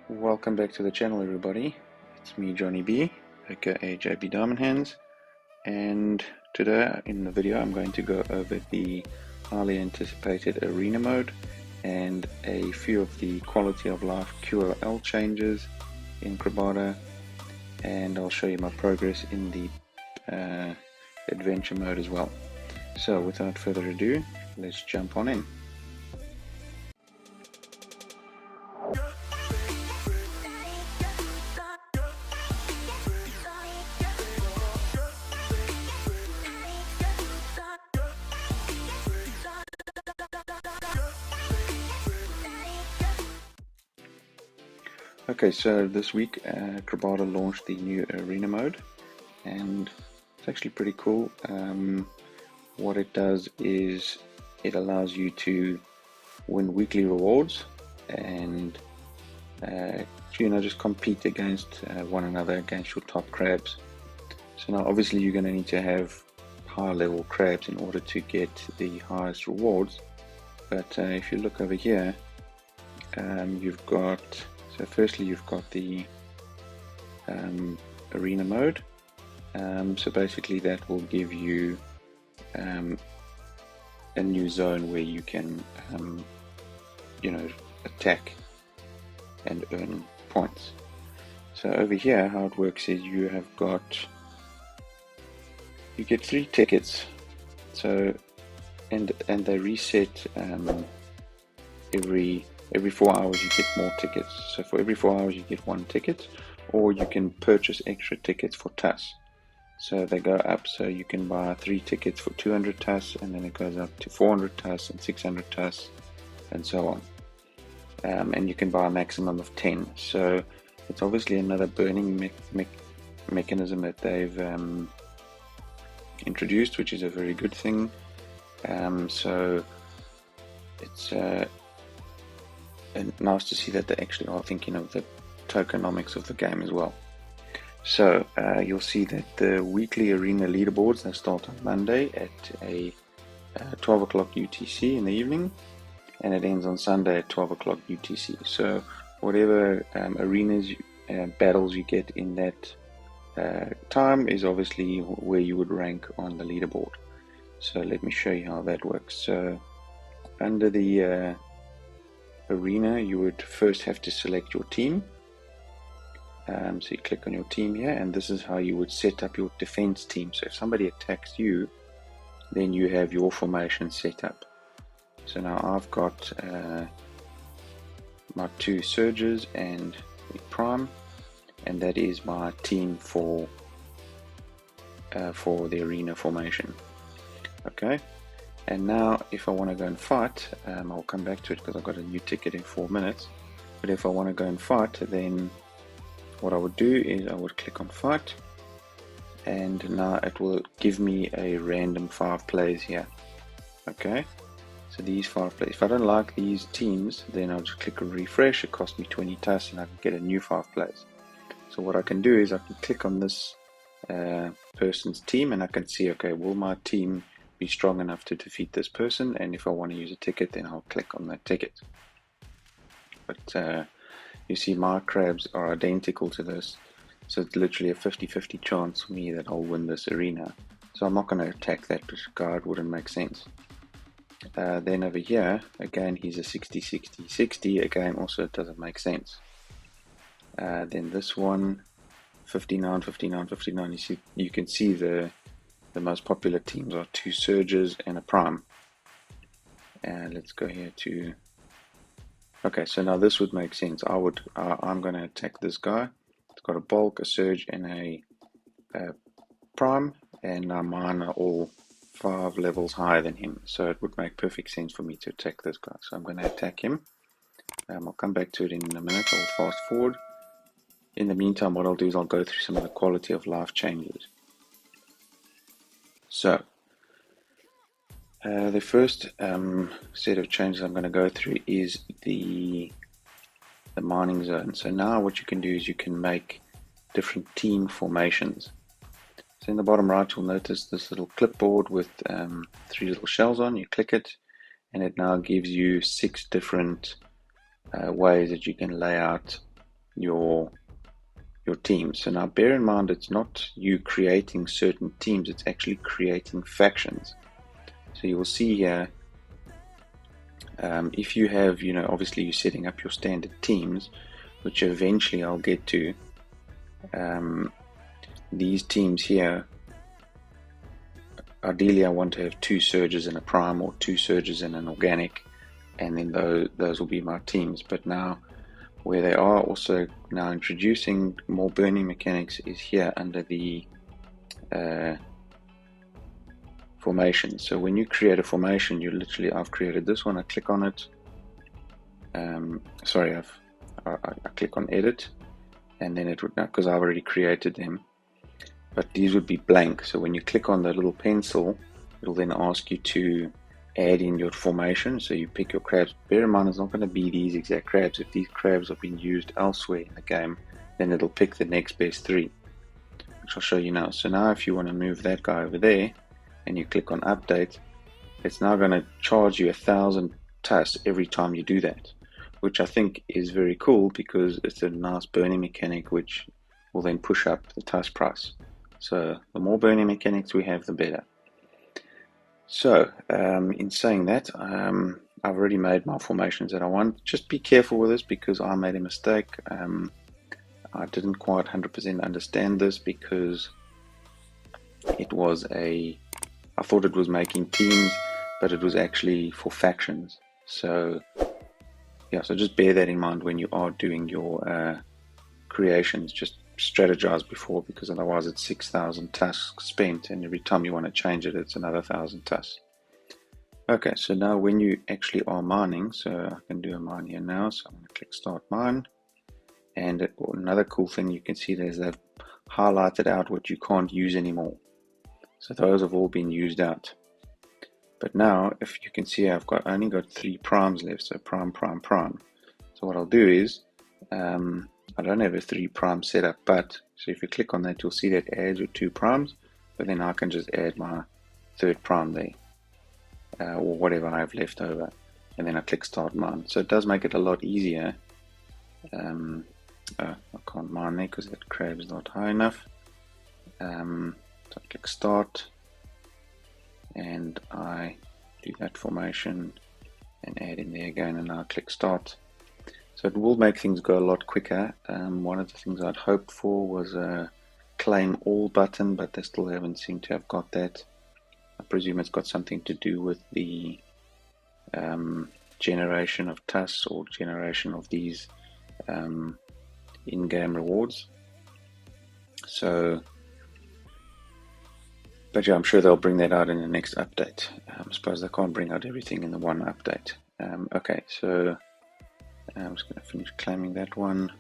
Welcome back to the channel, everybody. It's me, Johnny B, aka JB Diamond Hands, and today in the video I'm going to go over the highly anticipated arena mode and a few of the quality of life QOL changes in Crabada, and I'll show you my progress in the adventure mode as well. So without further ado, let's jump on in. Okay, so this week Crabada launched the new arena mode, and it's actually pretty cool. What it does is it allows you to win weekly rewards and just compete against one another, against your top crabs. So now obviously you're going to need to have high level crabs in order to get the highest rewards, but if you look over here, so firstly you've got the arena mode. So basically that will give you a new zone where you can attack and earn points. So over here how it works is you get 3 tickets, so and they reset every 4 hours. You get more tickets, so for every 4 hours you get 1 ticket, or you can purchase extra tickets for TUS. So they go up, so you can buy 3 tickets for 200 TUS, and then it goes up to 400 TUS and 600 TUS and so on. And you can buy a maximum of 10. So it's obviously another burning mechanism that they've introduced, which is a very good thing. So it's and nice to see that they actually are thinking of the tokenomics of the game as well. So you'll see that the weekly arena leaderboards, they start on Monday at 12 o'clock UTC in the evening, and it ends on Sunday at 12 o'clock UTC. So whatever arenas battles you get in that time is obviously where you would rank on the leaderboard. So let me show you how that works. So under the arena, you would first have to select your team. So you click on your team here, and this is how you would set up your defense team. So if somebody attacks you, then you have your formation set up. So now I've got my 2 surges and a prime, and that is my team for the arena formation. Okay. And now if I want to go and fight, I'll come back to it because I've got a new ticket in 4 minutes. But if I want to go and fight, then what I would do is I would click on fight, and now it will give me a random 5 plays here. Okay, so these 5 plays. If I don't like these teams, then I'll just click on refresh. It costs me 20 TUS and I can get a new 5 plays. So what I can do is I can click on this person's team, and I can see, okay, will my team be strong enough to defeat this person? And if I want to use a ticket, then I'll click on that ticket. But you see my crabs are identical to this, so it's literally a 50-50 chance for me that I'll win this arena. So I'm not going to attack that guy, it wouldn't make sense. Then over here, again, he's a 60-60-60, again, also it doesn't make sense. Then this one, 59-59-59, you can see the most popular teams are 2 surges and a prime. And let's go here to, okay, so now this would make sense. I'm going to attack this guy. It's got a bulk, a surge, and a prime, and now mine are all 5 levels higher than him. So it would make perfect sense for me to attack this guy. So I'm going to attack him. I'll come back to it in a minute. I'll fast forward. In the meantime, what I'll do is I'll go through some of the quality of life changes. So the first set of changes I'm going to go through is the mining zone. So now what you can do is you can make different team formations. So in the bottom right, you'll notice this little clipboard with 3 little shells on. You click it, and it now gives you 6 different ways that you can lay out your teams. So now bear in mind, it's not you creating certain teams, it's actually creating factions. So you will see here, if you have, obviously you're setting up your standard teams, which eventually I'll get to. These teams here, ideally I want to have 2 surges and a prime, or 2 surges and an organic, and then those will be my teams. But now where they are also now introducing more burning mechanics is here under the formation. So when you create a formation, I've created this one, I click on it, I click on edit, and then it would, now because I've already created them, but these would be blank. So when you click on the little pencil, it'll then ask you to add in your formation. So you pick your crabs. Bear in mind, it's not going to be these exact crabs. If these crabs have been used elsewhere in the game, then it'll pick the next best 3, which I'll show you now. So now if you want to move that guy over there and you click on update, it's now going to charge you 1,000 TUS every time you do that, which I think is very cool because it's a nice burning mechanic which will then push up the TUS price. So the more burning mechanics we have, the better. So in saying that, I've already made my formations that I want. Just be careful with this because I made a mistake. I didn't quite 100% understand this because it was I thought it was making teams, but it was actually for factions. So yeah, so just bear that in mind when you are doing your creations. Just strategize before, because otherwise it's 6,000 TUS spent, and every time you want to change it, it's another 1,000 TUS. Okay, so now when you actually are mining, so I can do a mine here now, so I'm going to click start mine, and another cool thing you can see there's they've highlighted out what you can't use anymore. So those have all been used out. But now, if you can see, I've only got 3 primes left, so prime. So what I'll do is, I don't have a 3 prime setup, but so if you click on that, you'll see that adds your 2 primes, but then I can just add my 3rd prime there, or whatever I have left over, and then I click start mine. So it does make it a lot easier. I can't mine there because that crab is not high enough. So I click start, and I do that formation and add in there again, and now I click start. So it will make things go a lot quicker. One of the things I'd hoped for was a claim all button, but they still haven't seemed to have got that. I presume it's got something to do with the generation of TUS, or generation of these in-game rewards. So, but yeah, I'm sure they'll bring that out in the next update. I suppose they can't bring out everything in the one update. Okay, so I'm just going to finish claiming that one.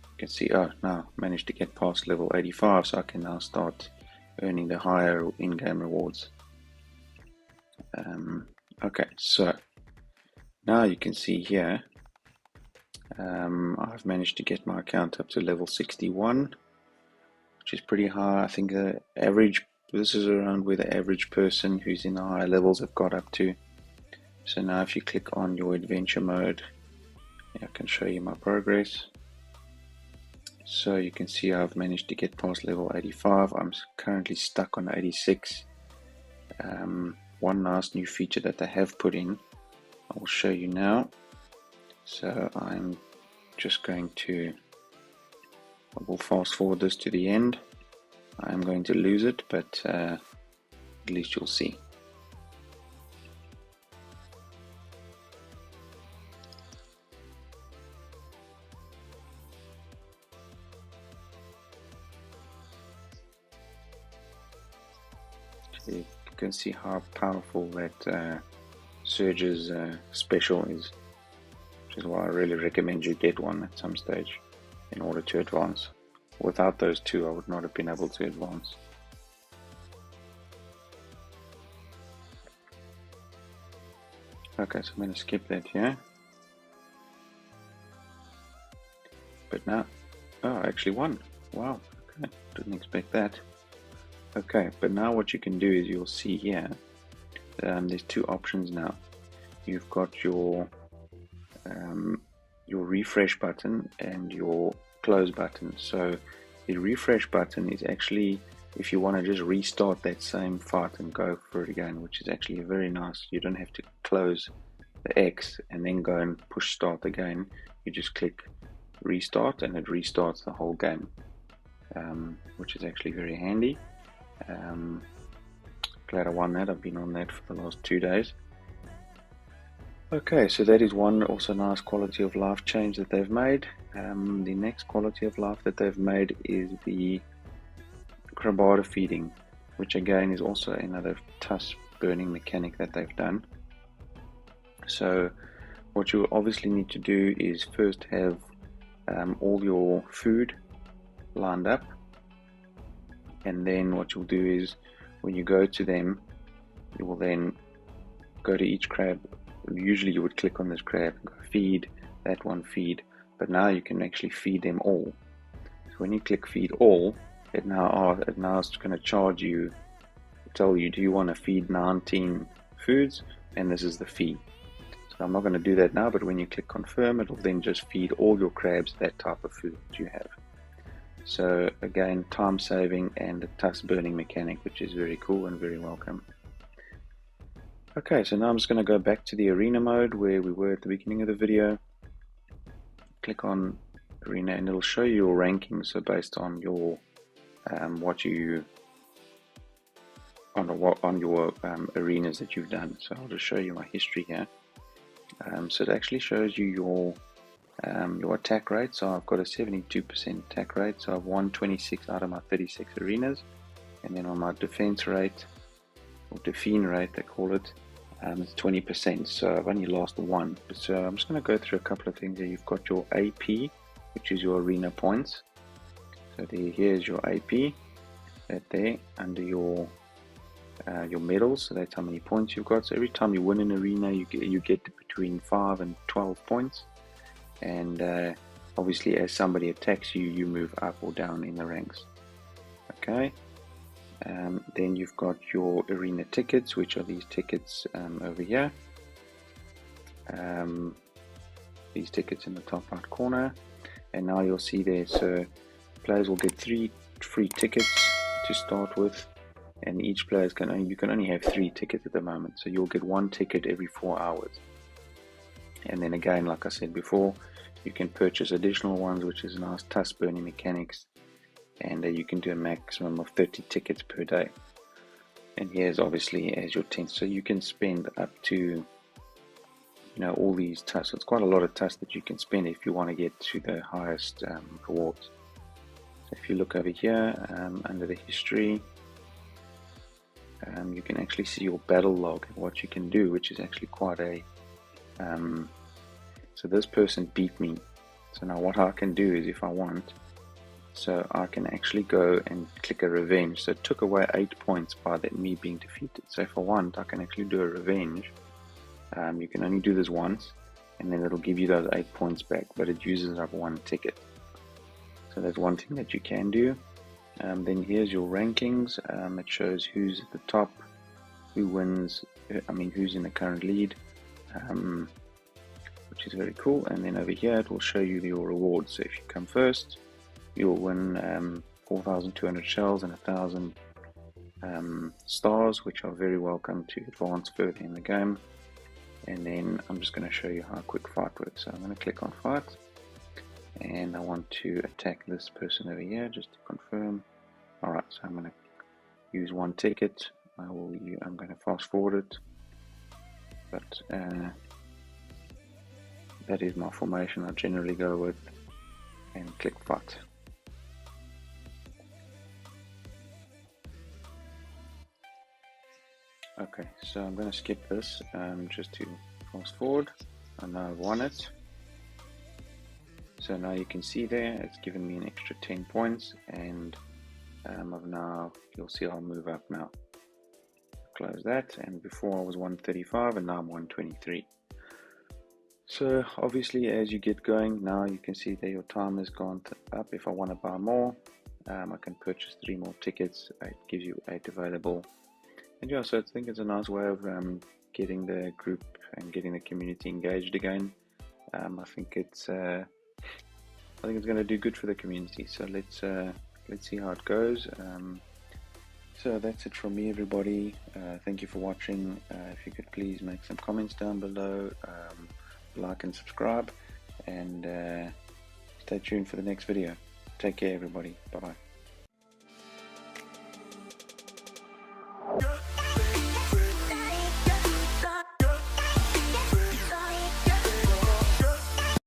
You can see, now managed to get past level 85, so I can now start earning the higher in-game rewards. Okay, so now you can see here, I've managed to get my account up to level 61, which is pretty high. I think the average, this is around where the average person who's in the higher levels have got up to. So now if you click on your adventure mode, I can show you my progress. So you can see I've managed to get past level 85. I'm currently stuck on 86. One nice new feature that they have put in, I will show you now. So I'm just going to, I will fast forward this to the end. I am going to lose it, but at least you'll see. You can see how powerful that Surge's special is, which is why I really recommend you get one at some stage in order to advance. Without those 2, I would not have been able to advance. Okay, so I'm going to skip that here. But now, I actually won. Wow, okay, didn't expect that. Okay, but now what you can do is you'll see here, there's 2 options now. You've got your your refresh button and your close button. So the refresh button is actually if you want to just restart that same fight and go for it again, which is actually very nice. You don't have to close the X and then go and push start again. You just click restart and it restarts the whole game, which is actually very handy. Glad I won that. I've been on that for the last 2 days. Okay, so that is one also nice quality of life change that they've made. The next quality of life that they've made is the Crabada feeding, which again is also another tusk burning mechanic that they've done. So what you obviously need to do is first have all your food lined up, and then what you'll do is when you go to them, you will then go to each crab. Usually you would click on this crab and go feed, that one feed, but now you can actually feed them all. So when you click feed all, it now is going to charge you, tell you, do you want to feed 19 foods, and this is the fee. So I'm not going to do that now, but when you click confirm, it will then just feed all your crabs that type of food that you have. So again, time saving and a tusk burning mechanic, which is very cool and very welcome. Okay, so now I'm just going to go back to the arena mode where we were at the beginning of the video. Click on arena and it'll show you your rankings. So based on your on your arenas that you've done. So I'll just show you my history here. So it actually shows you your attack rate. So I've got a 72% attack rate. So I've won 26 out of my 36 arenas. And then on my defense rate, or defend rate they call it, it's 20%. So I've only lost one. So I'm just going to go through a couple of things here. You've got your AP, which is your arena points. So here's your AP. That there under your medals. So that's how many points you've got. So every time you win an arena, you get between 5 and 12 points. And obviously, as somebody attacks you, you move up or down in the ranks. Okay. Then you've got your arena tickets, which are these tickets over here. These tickets in the top right corner. And now you'll see there, so players will get 3 free tickets to start with. And each player you can only have 3 tickets at the moment. So you'll get 1 ticket every 4 hours. And then again, like I said before, you can purchase additional ones, which is nice tusk burning mechanics. And you can do a maximum of 30 tickets per day. And here's obviously as your 10th. So you can spend up to, all these tusks. It's quite a lot of tusks that you can spend if you want to get to the highest rewards. So if you look over here under the history, you can actually see your battle log and what you can do, which is actually quite a so this person beat me. So now what I can do is, if I want, so I can actually go and click a revenge. So it took away 8 points by me being defeated. So if I want, I can actually do a revenge. You can only do this once, and then it'll give you those 8 points back, but it uses up 1 ticket. So that's one thing that you can do. Then here's your rankings. It shows who's at the top, who wins, who's in the current lead, which is very cool. And then over here, it will show you your rewards. So if you come first, you'll win 4,200 shells and 1,000 stars, which are very welcome to advance further in the game. And then I'm just going to show you how a quick fight works. So I'm going to click on fight, and I want to attack this person over here just to confirm. Alright, so I'm going to use 1 ticket. I'm going to fast forward it, but that is my formation I generally go with, and click fight. Okay, so I'm going to skip this just to fast forward. I know I've won it. So now you can see there, it's given me an extra 10 points, and you'll see I'll move up now. Close that, and before I was 135 and now I'm 123. So obviously as you get going, now you can see that your time has gone up. If I want to buy more, I can purchase 3 more tickets. It gives you 8 available. And yeah, so I think it's a nice way of getting the group and getting the community engaged again. I think it's going to do good for the community. So let's see how it goes. So that's it from me, everybody. Thank you for watching. If you could please make some comments down below, like and subscribe, and stay tuned for the next video. Take care, everybody. Bye bye.